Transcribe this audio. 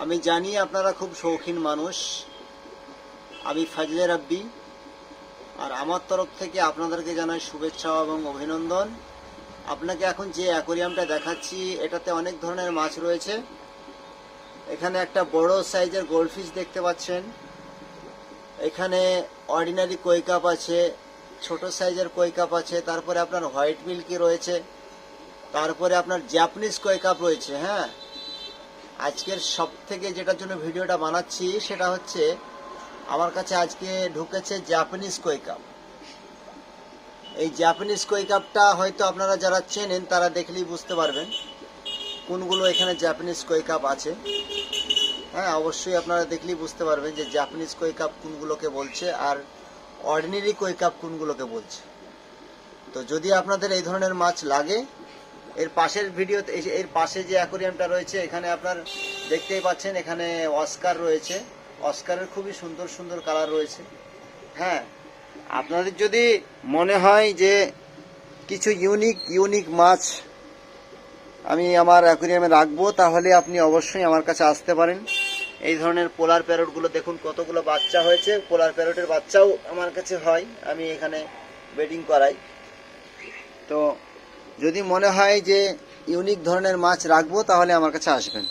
আমি জানি আপনারা খুব শৌখিন মানুষ। আমি ফাজলে রাব্বি, আর আমার তরফ থেকে আপনাদেরকে জানাই শুভেচ্ছা এবং অভিনন্দন। আপনাকে এখন যে অ্যাকোরিয়ামটা দেখাচ্ছি এটাতে অনেক ধরনের মাছ রয়েছে। এখানে একটা বড় সাইজের গোল্ডফিশ দেখতে পাচ্ছেন। এখানে অর্ডিনারি কই কাপ আছে, ছোট সাইজের কই কাপ আছে, তারপরে আপনার হোয়াইট মিল্কি রয়েছে, তারপরে আপনার জাপানিজ কই কাপ রয়েছে। হ্যাঁ, আজকের সব থেকে যেটার জন্য ভিডিওটা বানাচ্ছি সেটা হচ্ছে আমার কাছে আজকে ঢুকেছে জাপানিজ কই কাপ। এই জাপানিজ কই কাপটা হয়তো আপনারা যারা চেনেন তারা দেখলেই বুঝতে পারবেন কোনগুলো এখানে জাপানিজ কই কাপ আছে। হ্যাঁ, অবশ্যই আপনারা দেখলেই বুঝতে পারবেন যে জাপানিজ কই কাপ কোনগুলোকে বলছে আর অর্ডিনারি কই কাপ কোনগুলোকে বলছে। তো যদি আপনাদের এই ধরনের মাছ লাগে, এর পাশের ভিডিওতে এর পাশে যে অ্যাকোরিয়ামটা রয়েছে এখানে আপনার দেখতেই পাচ্ছেন এখানে অস্কার রয়েছে। অস্কারের খুবই সুন্দর সুন্দর কালার রয়েছে। হ্যাঁ, আপনাদের যদি মনে হয় যে কিছু ইউনিক মাছ আমি আমার অ্যাকোরিয়ামে রাখবো, তাহলে আপনি অবশ্যই আমার কাছে আসতে পারেন। এই ধরনের পোলার প্যারটগুলো দেখুন কতগুলো বাচ্চা হয়েছে। পোলার প্যারটের বাচ্চাও আমার কাছে হয়, আমি এখানে ব্রিডিং করাই। তো যদি মনে হয় যে ইউনিক ধরনের মাছ রাখবো তাহলে আমার কাছে আসবেন।